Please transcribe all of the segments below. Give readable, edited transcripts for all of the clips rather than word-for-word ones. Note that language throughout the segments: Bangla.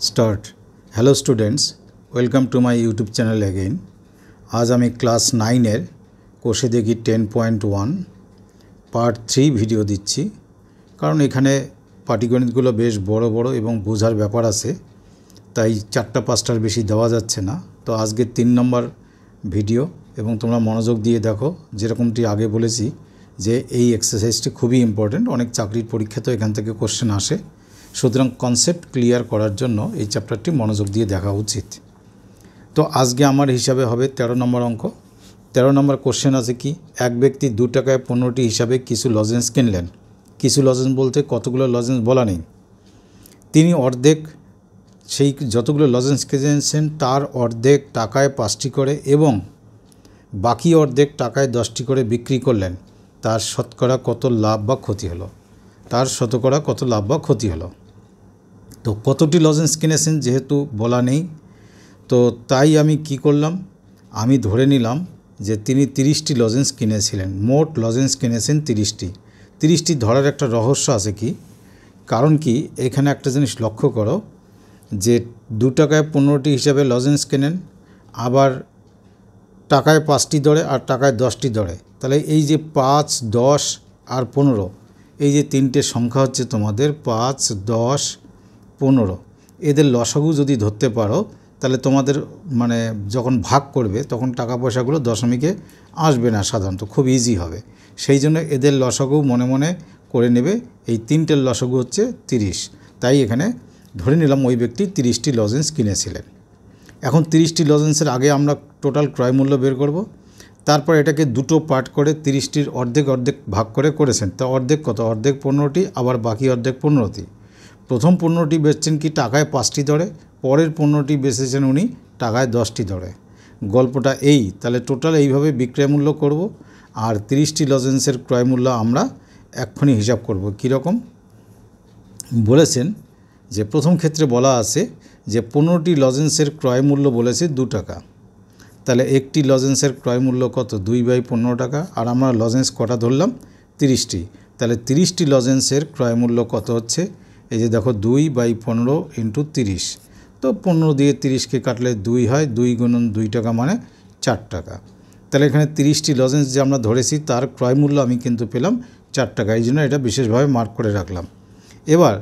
Start. Hello students, welcome to my YouTube channel again. आज आमी क्लास 9 कोषे देखी 10.1 पार्ट 3 भिडियो दिच्छी, कारण एखाने पाटिगणितगुलो बेश बड़ो बड़ो एबं बोझार ब्यापार आछे, ताई 4टा-5टार बेशी देवा जाच्छे ना। तो आजके 3 नम्बर भिडियो एबं तोमरा मनोयोग दिए देखो। जेरकमटी आगे बोलेছি যে এই এক্সারসাইজটি খুবই ইম্পর্টেন্ট, অনেক চাকরির পরীক্ষাতেও এখান থেকে কোশ্চেন আসে। সুতরাং কনসেপ্ট ক্লিয়ার করার জন্য এই চ্যাপ্টারটি মনোযোগ দিয়ে দেখা উচিত। তো আজকে আমার হিসাবে হবে 13 নম্বর অঙ্ক। 13 নম্বর কোশ্চেন আছে কি, এক ব্যক্তি 2 টাকায় 15টি হিসাবে কিছু লজেন্স কিনলেন। কিছু লজেন্স বলতে কতগুলো লজেন্স বলা নেই। তিনি অর্ধেক সেই যতগুলো লজেন্স কিনেছেন তার অর্ধেক টাকায় 5টি করে এবং বাকি অর্ধেক টাকায় 10টি করে বিক্রি করলেন। তার শতকরা কত লাভ বা ক্ষতি হলো, তার শতকরা কত লাভ বা ক্ষতি হলো। তো কতটি লজেন্স কিনেছেন যেহেতু বলা নেই, তো তাই আমি কি করলাম, আমি ধরে নিলাম যে তিনি 30টি লজেন্স কিনেছিলেন। মোট লজেন্স কিনেছেন 30টি। 30টি ধরার একটা রহস্য আছে কি, কারণ কি এখানে একটা জিনিস লক্ষ্য করো যে 2 টাকায় 15টি হিসাবে লজেন্স কেনেন, আবার টাকায় 5টি ধরে আর টাকায় 10টি ধরে। তাহলে এই যে 5, 10 আর 15, এই যে তিনটে সংখ্যা হচ্ছে তোমাদের 5, 10, 15, এদের লসাগু যদি ধরতে পারো তাহলে তোমাদের মানে যখন ভাগ করবে তখন টাকা পয়সাগুলো দশমিকে আসবে না, সাধারণত খুব ইজি হবে। সেই জন্য এদের লসাগু মনে মনে করে নেবে। এই তিনটের লসাগু হচ্ছে 30। তাই এখানে ধরে নিলাম ওই ব্যক্তি 30টি লজেন্স কিনেছিলেন। এখন 30টি লজেন্সের আগে আমরা টোটাল ক্রয় মূল্য বের করব। তারপর এটাকে দুটো পার্ট করে 30টির অর্ধেক অর্ধেক ভাগ করে করেছেন। তা অর্ধেক কত, অর্ধেক 15টি, আবার বাকি অর্ধেক 15টি। প্রথম 15টি বেচছেন কি টাকায় 5টি ধরে, পরের 15টি বেচেছেন উনি টাকায় 10টি ধরে। গল্পটা এই। তাহলে টোটাল এইভাবে বিক্রয় মূল্য করব, আর 30টি লজেন্সের ক্রয় মূল্য আমরা এক্ষুনি হিসাব করব। কীরকম বলেছেন যে প্রথম ক্ষেত্রে বলা আছে যে 15টি লজেন্সের ক্রয় মূল্য বলেছে 2 টাকা। তাহলে একটি লজেন্সের ক্রয় মূল্য কত, 2/15 টাকা। আর আমরা লজেন্স কটা ধরলাম, 30টি। তাহলে 30টি লজেন্সের ক্রয় মূল্য কত হচ্ছে, এই যে দেখো 2/15 × 30। তো 15 দিয়ে 30কে কাটলে 2 হয়, 2 × 2 টাকা মানে 4 টাকা। তাহলে এখানে 30টি লজেন্স যে আমরা ধরেছি তার ক্রয় মূল্য আমি কিন্তু পেলাম 4 টাকা। এই জন্য এটা বিশেষভাবে মার্ক করে রাখলাম। এবার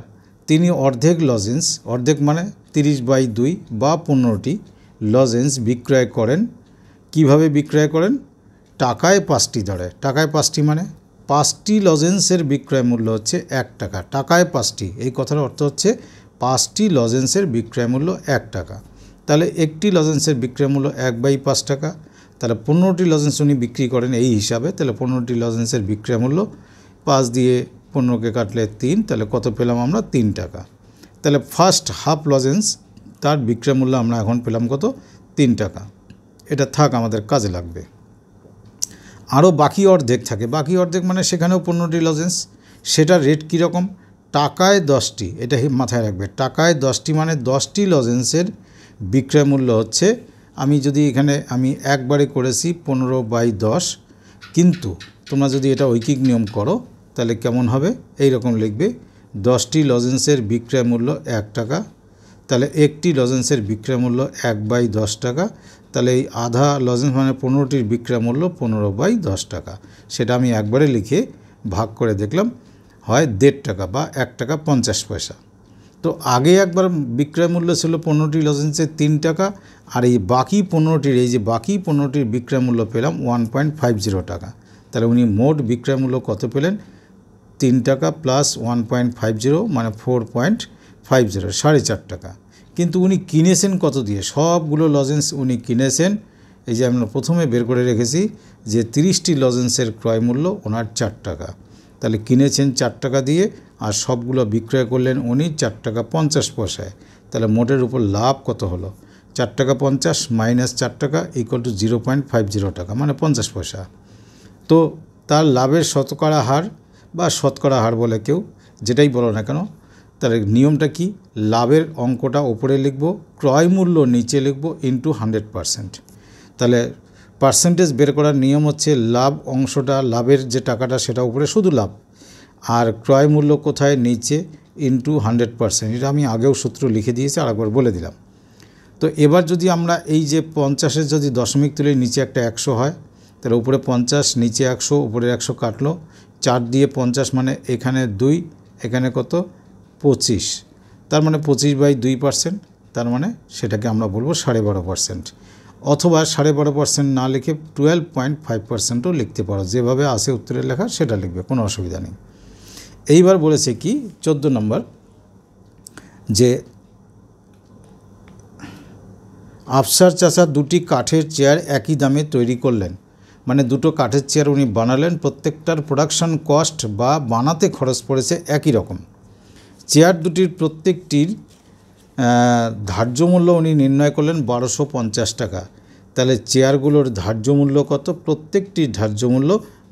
তিনি অর্ধেক লজেন্স, অর্ধেক মানে 30/2 বা 15টি লজেন্স বিক্রয় করেন। কিভাবে বিক্রয় করেন, টাকায় 5টি ধরে। টাকায় 5টি মানে 5টি লজেন্সের বিক্রয় মূল্য হচ্ছে 1 টাকা। টাকায় 5টি, এই কথার অর্থ হচ্ছে 5টি লজেন্সের বিক্রয় মূল্য 1 টাকা। তাহলে একটি লজেন্সের বিক্রয় মূল্য 1/5 টাকা। তাহলে 15টি লজেন্স উনি বিক্রি করেন এই হিসাবে। তাহলে 15টি লজেন্সের বিক্রয় মূল্য 5 দিয়ে 15কে কাটলে 3, তাহলে কত পেলাম আমরা, 3 টাকা। তাহলে ফার্স্ট হাফ লজেন্স তার বিক্রয় মূল্য আমরা এখন পেলাম কত, 3 টাকা। এটা থাক, আমাদের কাজে লাগবে। আরও বাকি অর্ধেক থাকে। বাকি অর্ধেক মানে সেখানেও 15টি লজেন্স, সেটার রেট কীরকম, টাকায় 10টি। এটা মাথায় রাখবে, টাকায় 10টি মানে 10টি লজেন্সের বিক্রয় মূল্য হচ্ছে, আমি যদি এখানে আমি একবারে করেছি 15/10, কিন্তু তোমরা যদি এটা ঐকিক নিয়ম করো তাহলে কেমন হবে, এই রকম লিখবে 10টি লজেন্সের বিক্রয় মূল্য 1 টাকা। তাহলে একটি লজেন্সের বিক্রয় মূল্য 1/10 টাকা। তাহলে এই আধা লজেন্স মানে 15টির বিক্রয় মূল্য 15/10 টাকা। সেটা আমি একবারে লিখে ভাগ করে দেখলাম, হয় 1.5 টাকা বা 1 টাকা 50 পয়সা। তো আগে একবার বিক্রয় মূল্য ছিল 15টি লজেন্সের 3 টাকা, আর এই বাকি 15টির, এই যে বাকি 15টির বিক্রয় মূল্য পেলাম 1.50 টাকা। তাহলে উনি মোট বিক্রয় মূল্য কত পেলেন, 3 টাকা প্লাস 1.50 মানে 4.50, 4.5 টাকা। কিন্তু উনি কিনেছেন কত দিয়ে, সবগুলো লজেন্স উনি কিনেছেন, এই যে আমরা প্রথমে বের করে রেখেছি যে 30টি লজেন্সের ক্রয় মূল্য ওনার 4 টাকা। তাহলে কিনেছেন 4 টাকা দিয়ে, আর সবগুলো বিক্রয় করলেন উনি 4 টাকা 50 পয়সায়। তাহলে মোটের উপর লাভ কত হলো, 4 টাকা 50 মাইনাস 4 টাকা = 0.50 টাকা মানে 50 পয়সা। তো তার লাভের শতকরা হার বা শতকরা হার বলে কেউ, যেটাই বলো না কেন, তাহলে নিয়মটা কি, লাভের অঙ্কটা ওপরে লিখব, ক্রয় মূল্য নিচে লিখব ইন্টু 100%। তাহলে পার্সেন্টেজ বের করার নিয়ম হচ্ছে লাভ অংশটা, লাভের যে টাকাটা সেটা উপরে শুধু লাভ, আর ক্রয় মূল্য কোথায়, নিচে, ইন্টু 100%। এটা আমি আগেও সূত্র লিখে দিয়েছি, আরেকবার বলে দিলাম। তো এবার যদি আমরা এই যে 50-এর যদি দশমিক তুলে নিচে একটা 100 হয়, তাহলে উপরে 50, নিচে 100, উপরে 100 কাটলো, 4 দিয়ে 50 মানে এখানে 2, এখানে কত 25, তার মানে 25/2%, তার মানে সেটাকে আমরা বলবো 12.5%, অথবা 12.5% না লিখে 12.5%ও লিখতে পারো, যেভাবে আসে উত্তরের লেখা সেটা লিখবে, কোনো অসুবিধা নেই। এইবার বলেছে কি 14 নম্বর, যে আফসার চাচা দুটি কাঠের চেয়ার একই দামে তৈরি করলেন। মানে দুটো কাঠের চেয়ার উনি বানালেন, প্রত্যেকটার প্রোডাকশন কস্ট বা বানাতে খরচ পড়েছে একই রকম। চেয়ার দুটির প্রত্যেকটির ধার্য মূল্য উনি নির্ণয় করলেন 1250 টাকা। তাহলে চেয়ারগুলোর ধার্য মূল্য কত? প্রত্যেকটির ধার্য মূল্য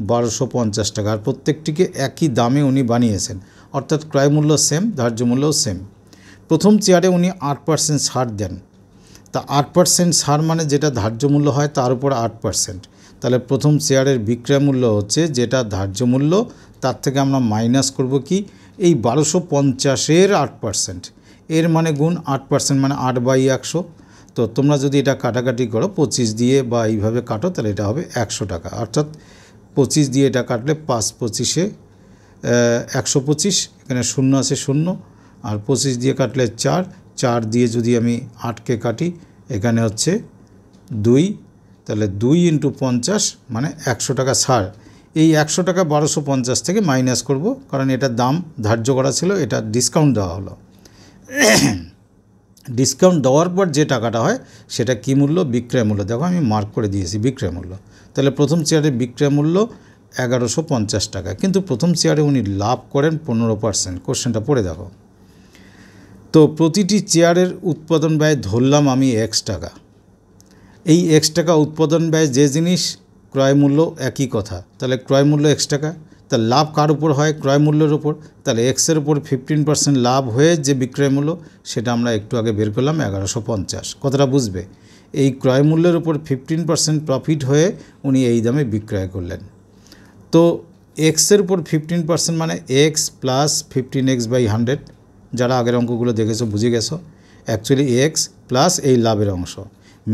1250 টাকা, আর প্রত্যেকটিকে একই দামে উনি বানিয়েছেন, অর্থাৎ ক্রয় মূল্য সেম, ধার্য মূল্যও সেম। প্রথম চেয়ারে উনি 8% ছাড় দেন। তা 8% ছাড় মানে যেটা ধার্য মূল্য হয় তার উপর 8%। তাহলে প্রথম চেয়ারের বিক্রয় মূল্য হচ্ছে যেটা ধার্য মূল্য, তার থেকে আমরা মাইনাস করব কি এই 1250-এর 8%, এর মানে গুণ 8%, মানে 8/100। তো তোমরা যদি এটা কাটাকাটি করো 25 দিয়ে বা এইভাবে কাটো, তাহলে এটা হবে 100 টাকা, অর্থাৎ 25 দিয়ে এটা কাটলে 5×25 125, এখানে 0 আছে 0, আর 25 দিয়ে কাটলে 4 দিয়ে যদি আমি 8কে কাটি, এখানে হচ্ছে 2, তাহলে 2 × 50 মানে 100 টাকা ছাড়। এই 100 টাকা 1250 থেকে মাইনাস করব, কারণ এটা দাম ধার্য করা ছিল, এটা ডিসকাউন্ট দেওয়া হলো। ডিসকাউন্ট দেওয়ার পর যে টাকাটা হয় সেটা কি মূল্য? বিক্রয় মূল্য। দেখো আমি মার্ক করে দিয়েছি বিক্রয় মূল্য। তাহলে প্রথম চেয়ারের বিক্রয় মূল্য 1150 টাকা, কিন্তু প্রথম চেয়ারে উনি লাভ করেন 15%। কোশ্চেনটা পড়ে দেখো। তো প্রতিটি চেয়ারের উৎপাদন ব্যয় ধরলাম আমি X টাকা। এই X টাকা উৎপাদন ব্যয় যে জিনিস, ক্রয় মূল্য একই কথা, তাহলে ক্রয় মূল্য X টাকা। তার লাভ কার উপর হয়? ক্রয় মূল্যের উপর। তাহলে X-এর উপর 15% লাভ হয়ে যে বিক্রয় মূল্য, সেটা আমরা একটু আগে বের করলাম 1150। কথাটা বুঝবে? এই ক্রয় মূল্যের উপর 15% প্রফিট হয়ে উনি এই দামে বিক্রয় করলেন। তো X-এর উপর 15% মানে X প্লাস 15x/100, যারা আগের অঙ্কগুলো দেখেছো বুঝে গেছো। অ্যাকচুয়ালি X প্লাস এই লাভের অংশ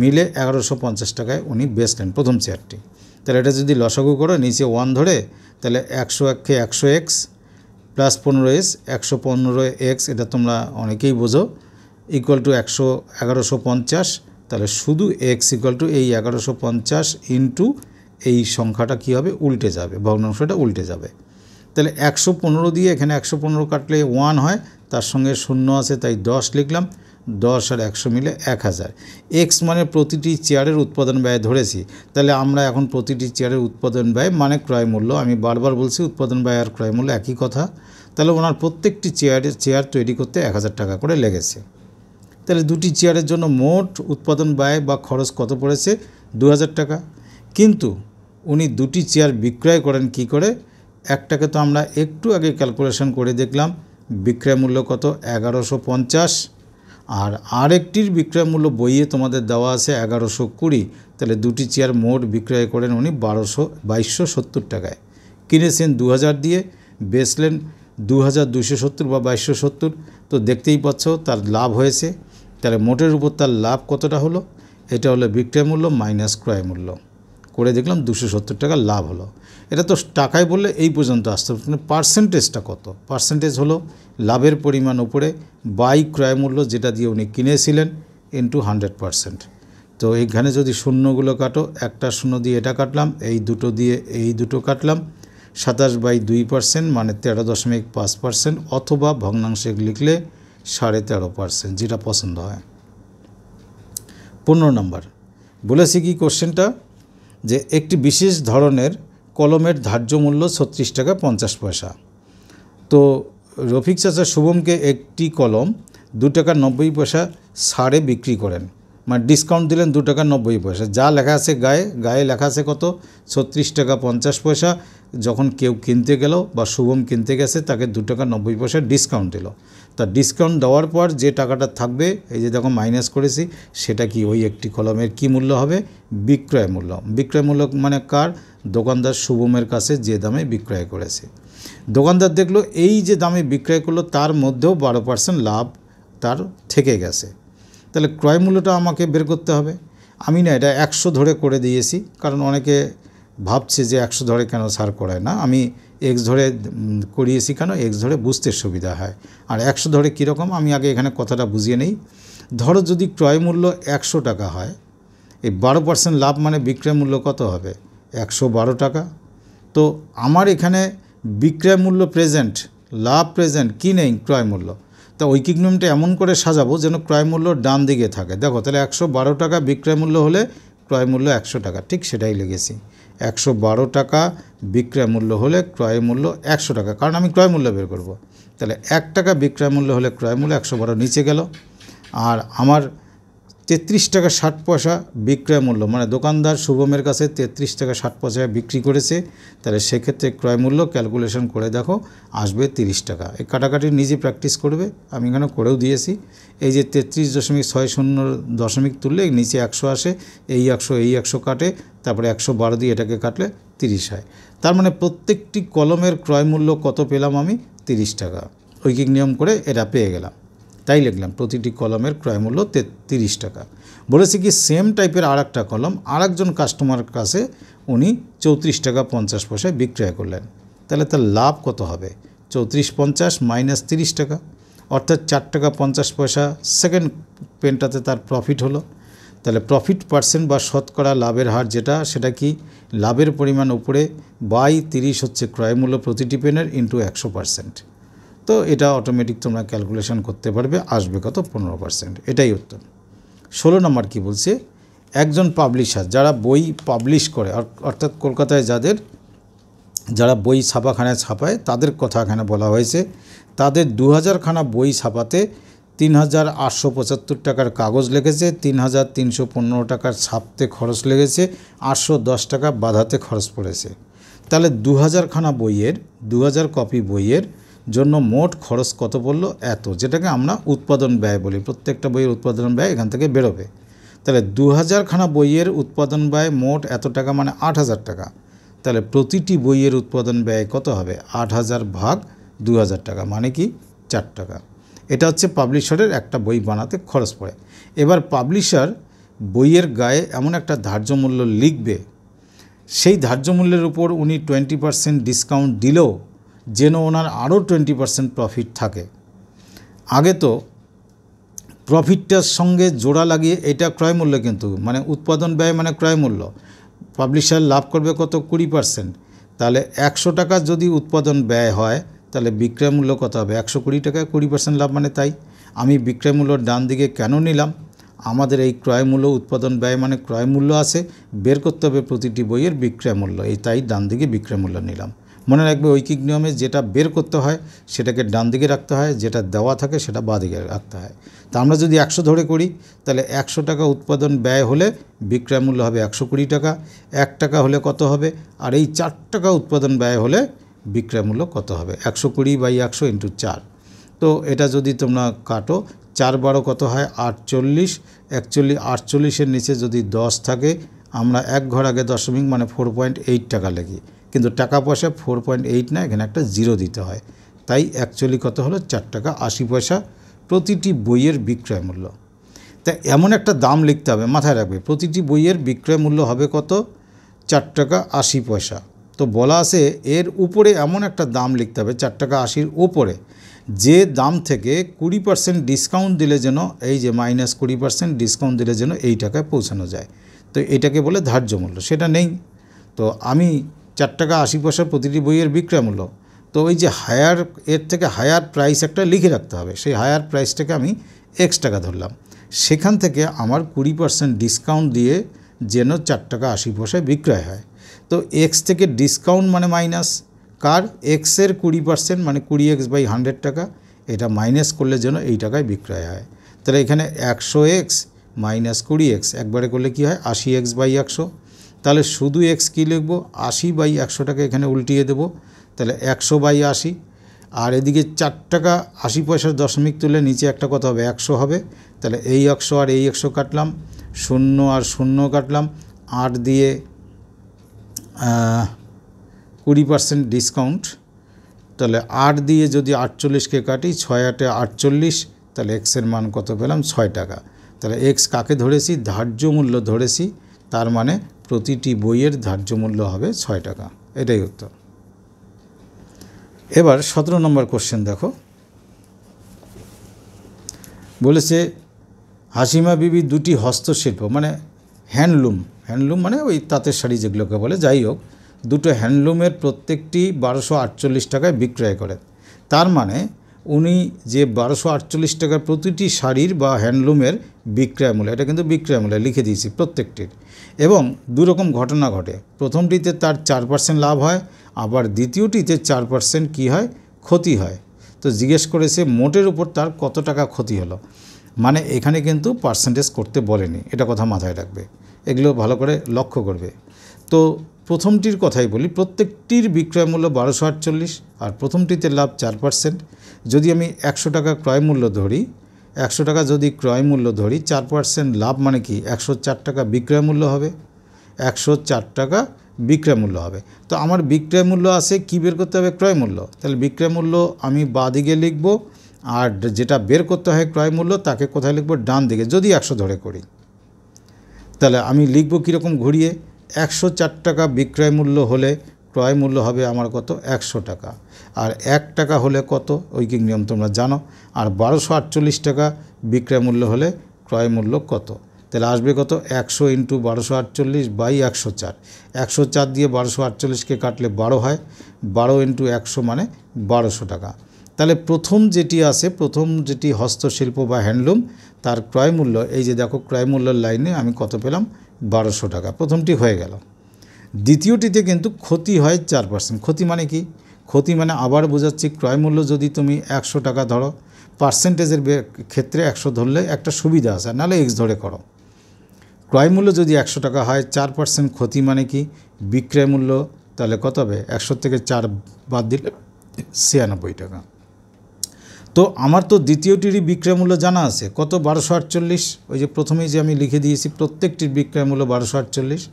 মিলে 1150 টাকায় উনি বেচলেন প্রথম চেয়ারটি। তাহলে এটা যদি লসাগু করো, নিচে 1 ধরে, তাহলে 101-কে 100x প্লাস 15s, 115x, এটা তোমরা অনেকেই বোঝো, ইকুয়াল টু 1150। তাহলে শুধু x ইকুয়াল টু এই 1150 ইন্টু এই সংখ্যাটা কী হবে? উল্টে যাবে, ভগ্নাংশটা উল্টে যাবে। তাহলে 115 দিয়ে এখানে 115 কাটলে 1 হয়, তার সঙ্গে 0 আছে তাই 10 লিখলাম, 10 আর 100 মিলে 1000। এক্স মানে প্রতিটি চেয়ারের উৎপাদন ব্যয় ধরেছি। তাহলে আমরা এখন প্রতিটি চেয়ারের উৎপাদন ব্যয় মানে ক্রয় মূল্য, আমি বারবার বলছি উৎপাদন ব্যয় আর ক্রয় মূল্য একই কথা। তাহলে ওনার প্রত্যেকটি চেয়ার তৈরি করতে 1000 টাকা করে লেগেছে। তাহলে দুটি চেয়ারের জন্য মোট উৎপাদন ব্যয় বা খরচ কত পড়েছে? 2000 টাকা। কিন্তু উনি দুটি চেয়ার বিক্রয় করেন কি করে? একটাকে তো আমরা একটু আগে ক্যালকুলেশন করে দেখলাম, বিক্রয় মূল্য কত? 1150, আর আরেকটির বিক্রয় মূল্য বইয়ে তোমাদের দেওয়া আছে 1120। তাহলে দুটি চেয়ার মোট বিক্রয় করেন উনি 2270 টাকায়। কিনেছেন 2000 দিয়ে, বেচলেন 2270 বা 2270। তো দেখতেই পাচ্ছ তার লাভ হয়েছে। তাহলে মোটের উপর তার লাভ কতটা হলো? এটা হলো বিক্রয় মূল্য মাইনাস ক্রয় মূল্য, করে দেখলাম 270 টাকা লাভ হলো। এটা তো টাকায় বললে এই পর্যন্ত আসতে হবে, কিন্তু পার্সেন্টেজটা কত? পার্সেন্টেজ হলো লাভের পরিমাণ উপরে বাই ক্রয় মূল্য, যেটা দিয়ে উনি কিনেছিলেন, ইন্টু 100%। তো এইখানে যদি শূন্যগুলো কাটো, একটা শূন্য দিয়ে এটা কাটলাম, এই দুটো দিয়ে এই দুটো কাটলাম, 27/2% মানে 13.5%, অথবা ভগ্নাংশে লিখলে 13.5%, যেটা পছন্দ হয়। 15 নম্বর বলেছি কি কোশ্চেনটা, যে একটি বিশেষ ধরনের কলমের ধার্য মূল্য 36 টাকা 50 পয়সা। তো রফিক চাচা শুভমকে একটি কলম 2 টাকা 90 পয়সা ছাড়ে বিক্রি করেন, মানে ডিসকাউন্ট দিলেন 2 টাকা 90 পয়সা। যা লেখা আছে গায়ে লেখা আছে কত? 36 টাকা 50 পয়সা। যখন কেউ কিনতে গেল বা শুভম কিনতে গেছে, তাকে 2 টাকা 90 পয়সা ডিসকাউন্ট দিল। তা ডিসকাউন্ট দেওয়ার পর যে টাকাটা থাকবে এই যে দেখো মাইনাস করেছি, সেটা কি ওই একটি কলমের কি মূল্য হবে? বিক্রয় মূল্য। বিক্রয় মূল্য মানে কার? দোকানদার শুভমের কাছে যে দামে বিক্রয় করেছে। দোকানদার দেখলো এই যে দামে বিক্রয় করলো তার মধ্যেও 12% লাভ তার থেকে গেছে, তাহলে ক্রয় মূল্যটা আমাকে বের করতে হবে। আমি না এটা 100 ধরে করে দিয়েছি, কারণ অনেকে ভাবছে যে 100 ধরে কেন স্যার করায় না, আমি এক্স ধরে করিয়েছি কেন, এক্স ধরে বুঝতে সুবিধা হয়। আর 100 ধরে কীরকম, আমি আগে এখানে কথাটা বুঝিয়ে নেই। ধরো যদি ক্রয় মূল্য 100 টাকা হয়, এই 12% লাভ মানে বিক্রয় মূল্য কত হবে? 112 টাকা। তো আমার এখানে বিক্রয় মূল্য প্রেজেন্ট, লাভ প্রেজেন্ট, কি নেই? ক্রয় মূল্য। তা ঐকিক নিয়মটা এমন করে সাজাবো যেন ক্রয় মূল্য ডান দিকে থাকে। দেখো তাহলে 112 টাকা বিক্রয় মূল্য হলে ক্রয় মূল্য 100 টাকা, ঠিক সেটাই লিখেছি। 112 টাকা বিক্রয় মূল্য হলে ক্রয় মূল্য 100 টাকা, কারণ আমি ক্রয় মূল্য বের করব। তাহলে 1 টাকা বিক্রয় মূল্য হলে ক্রয় মূল্য 112 নিচে গেল। আর আমার 33 টাকা 60 পয়সা বিক্রয় মূল্য, মানে দোকানদার শুভমের কাছে 33 টাকা 60 পয়সায় বিক্রি করেছে, তাহলে সেক্ষেত্রে ক্রয় মূল্য ক্যালকুলেশন করে দেখো আসবে 30 টাকা। এই কাটাকাটি নিজে প্র্যাকটিস করবে, আমি এখানে করেও দিয়েছি। এই যে 33.60 দশমিক তুললে নিচে 100 আসে, এই 100 কাটে, তারপরে 112 দিয়ে এটাকে কাটলে 30 হয়। তার মানে প্রত্যেকটি কলমের ক্রয় মূল্য কত পেলাম আমি? 30 টাকা। ঐকিক নিয়ম করে এটা পেয়ে গেলাম, তাই লিখলাম প্রতিটি কলমের ক্রয় মূল্য 30 টাকা। বলেছি কি সেম টাইপের আর একটা কলম আরেকজন কাস্টমার কাছে উনি 34 টাকা 50 পয়সায় বিক্রয় করলেন, তাহলে তার লাভ কত হবে? 34.50 মাইনাস 30 টাকা, অর্থাৎ 4 টাকা 50 পয়সা সেকেন্ড পেনটাতে তার প্রফিট হলো। তাহলে প্রফিট পার্সেন্ট বা শতকরা লাভের হার যেটা, সেটা কি? লাভের পরিমাণ উপরে বাই 30 হচ্ছে ক্রয় মূল্য প্রতিটি পেনের ইন্টু 100%। তো এটা অটোমেটিক তোমরা ক্যালকুলেশন করতে পারবে, আসবে কত? 15%। এটাই উত্তর। 16 নম্বর কি বলছে? একজন পাবলিশার যারা বই পাবলিশ করে, অর্থাৎ কলকাতায় যারা বই ছাপাখানায় ছাপায় তাদের কথা এখানে বলা হয়েছে। তাদের 2000 খানা বই ছাপাতে 3875 টাকার কাগজ লেগেছে, 3315 টাকার ছাপতে খরচ লেগেছে, 810 টাকা বাঁধাতে খরচ পড়েছে। তাহলে 2000 খানা বইয়ের 2000 কপি বইয়ের জন্য মোট খরচ কত পড়লো? এত, যেটাকে আমরা উৎপাদন ব্যয় বলি। প্রত্যেকটা বইয়ের উৎপাদন ব্যয় এখান থেকে বেরোবে। তাহলে 2000 খানা বইয়ের উৎপাদন ব্যয় মোট এত টাকা, মানে 8000 টাকা। তাহলে প্রতিটি বইয়ের উৎপাদন ব্যয় কত হবে? 8000 ভাগ 2000 টাকা, মানে কি? 4 টাকা। এটা হচ্ছে পাবলিশারের একটা বই বানাতে খরচ পড়ে। এবার পাবলিশার বইয়ের গায়ে এমন একটা ধার্য মূল্য লিখবে, সেই ধার্য মূল্যের উপর উনি 20% ডিসকাউন্ট দিলেও যেন ওনার আরও 20% প্রফিট থাকে। আগে তো প্রফিটটার সঙ্গে জোড়া লাগিয়ে এটা ক্রয় মূল্য, কিন্তু মানে উৎপাদন ব্যয় মানে ক্রয় মূল্য, পাবলিশার লাভ করবে কত? 20%। তাহলে 100 টাকা যদি উৎপাদন ব্যয় হয়, তাহলে বিক্রয় মূল্য কত হবে? 120 টাকায় 20% লাভ, মানে তাই আমি বিক্রয় মূল্য ডান দিকে কেন নিলাম? আমাদের এই ক্রয় মূল্য উৎপাদন ব্যয় মানে ক্রয় মূল্য আছে, বের করতে হবে প্রতিটি বইয়ের বিক্রয় মূল্য, এই তাই ডান দিকে বিক্রয় মূল্য নিলাম। মনে রাখবে ঐকিক নিয়মে যেটা বের করতে হয় সেটাকে ডান দিকে রাখতে হয়, যেটা দেওয়া থাকে সেটা বাঁ দিকে রাখতে হয়। তা আমরা যদি 100 ধরে করি, তাহলে 100 টাকা উৎপাদন ব্যয় হলে বিক্রয় মূল্য হবে 120 টাকা। 1 টাকা হলে কত হবে? আর এই 4 টাকা উৎপাদন ব্যয় হলে বিক্রয় মূল্য কত হবে? 120 বাই 100 ইন্টু 4। তো এটা যদি তোমরা কাটো, 4 12 কত হয়? 48। 48-এর নিচে যদি 10 থাকে, আমরা এক ঘর আগে দশমিক মানে 4.8 টাকা লিখি, কিন্তু টাকা পয়সা 4.8 না, এখানে একটা 0 দিতে হয়। তাই অ্যাকচুয়ালি কত হলো? 4 টাকা 80 পয়সা প্রতিটি বইয়ের বিক্রয় মূল্য। তা এমন একটা দাম লিখতে হবে, মাথায় রাখবে প্রতিটি বইয়ের বিক্রয় মূল্য হবে কত? 4 টাকা 80 পয়সা। তো বলা আছে এর উপরে এমন একটা দাম লিখতে হবে 4 টাকা 80-র উপরে, যে দাম থেকে 20% ডিসকাউন্ট দিলে যেন, এই যে মাইনাস 20% ডিসকাউন্ট দিলে যেন এই টাকায় পৌঁছানো যায়। তো এটাকে বলে ধার্য মূল্য, সেটা নেই। তো আমি 4 টাকা 80 পয়সা প্রতিটি বইয়ের বিক্রয় মূল্য, তো ওই যে হায়ার, এর থেকে হায়ার প্রাইস একটা লিখে রাখতে হবে, সেই হায়ার প্রাইসটাকে আমি x টাকা ধরলাম, সেখান থেকে আমার 20% ডিসকাউন্ট দিয়ে যেন 4 টাকা 80 পয়সায় বিক্রয় হয়। তো x থেকে ডিসকাউন্ট মানে মাইনাস, কার? x-এর 20% মানে 20x বাই 100 টাকা, এটা মাইনাস করলে যেন এই টাকায় বিক্রয় হয়। তাহলে এখানে 100x মাইনাস 20x একবারে করলে কি হয়? 80x by 100। তাহলে শুধু x কী লিখব? 80 বাই 100 টাকা এখানে উল্টিয়ে দেব, তাহলে 100 বাই 80। আর এদিকে 4 টাকা 80 পয়সার দশমিক তুলে নিচে একটা কত হবে 100 হবে। তাহলে এই 100 আর এই 100 কাটলাম, 0 আর 0 কাটলাম, 8 দিয়ে 20% ডিসকাউন্ট। তাহলে 8 দিয়ে যদি 48কে কাটি, 6 8 48, তাহলে এক্সের মান কত পেলাম 6 টাকা। তাহলে এক্স কাকে ধরেছি? ধার্য মূল্য ধরেছি, তার মানে প্রতিটি বইয়ের ধার্য মূল্য হবে 6 টাকা। এটাই উত্তর। এবার 17 নম্বর কোশ্চেন দেখো, বলেছে হাসিমা বিবি দুটি হস্তশিল্প মানে হ্যান্ডলুম মানে ওই তাঁতের শাড়ি যেগুলোকে বলে, যাই হোক, দুটো হ্যান্ডলুমের প্রত্যেকটি 1248 টাকায় বিক্রয় করেন। তার মানে উনি যে 1248 টাকার প্রতিটি শাড়ির বা হ্যান্ডলুমের বিক্রয় মূল্য, এটা কিন্তু বিক্রয় মূল্য লিখে দিয়েছি প্রত্যেকটির। এবং দুরকম ঘটনা ঘটে, প্রথমটিতে তার 4% লাভ হয়, আবার দ্বিতীয়টিতে 4% কী হয়? ক্ষতি হয়। তো জিজ্ঞেস করেছে মোটের উপর তার কত টাকা ক্ষতি হলো, মানে এখানে কিন্তু পার্সেন্টেজ করতে বলেনি, এটা কথা মাথায় রাখবে, এগুলো ভালো করে লক্ষ্য করবে। তো প্রথমটির কথাই বলি, প্রত্যেকটির বিক্রয় মূল্য 1248 আর প্রথমটিতে লাভ 4%। যদি আমি 100 টাকা ক্রয় মূল্য ধরি, 100 টাকা যদি ক্রয় মূল্য ধরি, 4% লাভ মানে কি 104 টাকা বিক্রয় মূল্য হবে, 104 টাকা বিক্রয় মূল্য হবে। তো আমার বিক্রয় মূল্য আছে, কি বের করতে হবে? ক্রয় মূল্য। তাহলে বিক্রয় মূল্য আমি বাঁ দিকে লিখব, আর যেটা বের করতে হয় ক্রয় মূল্য তাকে কোথায় লিখব? ডান দিকে, যদি 100 ধরে করি। তাহলে আমি লিখব কীরকম ঘুরিয়ে, 104 টাকা বিক্রয় মূল্য হলে ক্রয় মূল্য হবে আমার কত? 100 টাকা। আর 1 টাকা হলে কত? ঐকিক নিয়ম তোমরা জানো। আর 1248 টাকা বিক্রয় মূল্য হলে ক্রয় মূল্য কত? তাহলে আসবে কত? 100 × 1248 বাই 104। 104 দিয়ে 1248কে কাটলে 12 হয়, 12 × 100 মানে 1200 টাকা। তাহলে প্রথম যেটি আছে, প্রথম যেটি হস্তশিল্প বা হ্যান্ডলুম, তার ক্রয় মূল্য, এই যে দেখো ক্রয় মূল্যের লাইনে আমি কত পেলাম? 1200 টাকা। প্রথমটি হয়ে গেল। দ্বিতীয়টিতে কিন্তু ক্ষতি হয় 4%। ক্ষতি মানে কি? ক্ষতি মানে আবার বোঝাচ্ছি, ক্রয় মূল্য যদি তুমি 100 টাকা ধরো, পার্সেন্টেজের ক্ষেত্রে 100 ধরলে একটা সুবিধা আছে, নাহলে এক্স ধরে করো। ক্রয় মূল্য যদি 100 টাকা হয়, 4% ক্ষতি মানে কি? বিক্রয় মূল্য তাহলে কত হবে? 100 থেকে 4 বাদ দিলে 96 টাকা। তো আমার তো দ্বিতীয়টিরই বিক্রয় মূল্য জানা আছে, কত? 1248। ওই যে প্রথমেই যে আমি লিখে দিয়েছি প্রত্যেকটির বিক্রয় মূল্য 1248।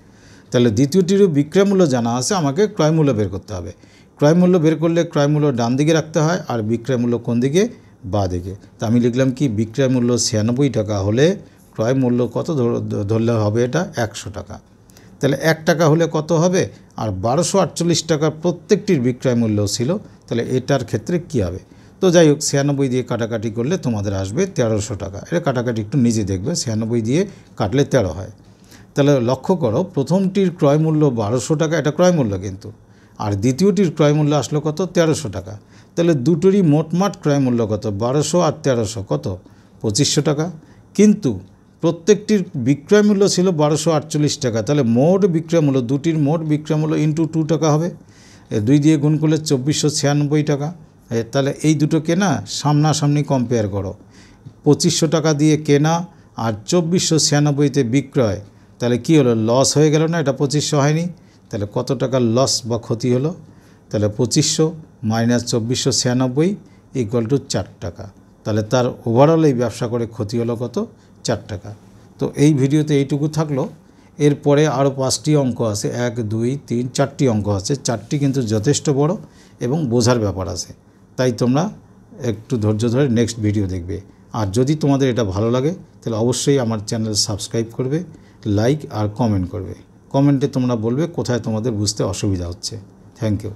তাহলে দ্বিতীয়টিরও বিক্রয় মূল্য জানা আছে, আমাকে ক্রয় মূল্য বের করতে হবে। ক্রয় মূল্য বের করলে ক্রয় মূল্য ডান দিকে রাখতে হয়, আর বিক্রয় মূল্য কোন দিকে? বাঁ দিকে। তা আমি লিখলাম কি, বিক্রয় মূল্য 96 টাকা হলে ক্রয় মূল্য কত ধরলে হবে? এটা 100 টাকা। তাহলে 1 টাকা হলে কত হবে? আর 1248 টাকার প্রত্যেকটির বিক্রয় মূল্য ছিল, তাহলে এটার ক্ষেত্রে কী হবে? তো যাই হোক, 96 দিয়ে কাটাকাটি করলে তোমাদের আসবে 1300 টাকা। এটা কাটাকাটি একটু নিজে দেখবে, 96 দিয়ে কাটলে 13 হয়। তাহলে লক্ষ্য করো, প্রথমটির ক্রয় মূল্য 1200 টাকা, এটা ক্রয় মূল্য কিন্তু, আর দ্বিতীয়টির ক্রয় মূল্য আসলো কত? 1300 টাকা। তাহলে দুটোরই মোটমাট ক্রয় মূল্য কত? 1200 আর 1300 কত? 2500 টাকা। কিন্তু প্রত্যেকটির বিক্রয় মূল্য ছিল 1248 টাকা। তাহলে মোট বিক্রয় মূল্য, দুটির মোট বিক্রয় মূল্য ইন্টু 2 টাকা হবে। 2 দিয়ে গুণ করলে 2496 টাকা। তাহলে এই দুটোকে না সামনাসামনি কম্পেয়ার করো, 2500 টাকা দিয়ে কেনা আর 2496তে বিক্রয়, তাহলে কি হলো? লস হয়ে গেল না? এটা 2500 হয়নি, তাহলে কত টাকা লস বা ক্ষতি হলো? তাহলে 2500 মাইনাস 2496 ইকুয়াল টু 4 টাকা। তাহলে তার ওভারঅল এই ব্যবসা করে ক্ষতি হলো কত? 4 টাকা। তো এই ভিডিওতে এইটুকু থাকলো। এরপরে আরও 5টি অঙ্ক আছে, 1 2 3 4টি অঙ্ক আছে। 4টি কিন্তু যথেষ্ট বড় এবং বোঝার ব্যাপার আছে, তাই তোমরা একটু ধৈর্য ধরে নেক্সট ভিডিও দেখবে। আর যদি তোমাদের এটা ভালো লাগে তাহলে অবশ্যই আমার চ্যানেল সাবস্ক্রাইব করবে, লাইক আর কমেন্ট করবে। কমেন্টে তোমরা বলবে কোথায় তোমাদের বুঝতে অসুবিধা হচ্ছে। Thank you.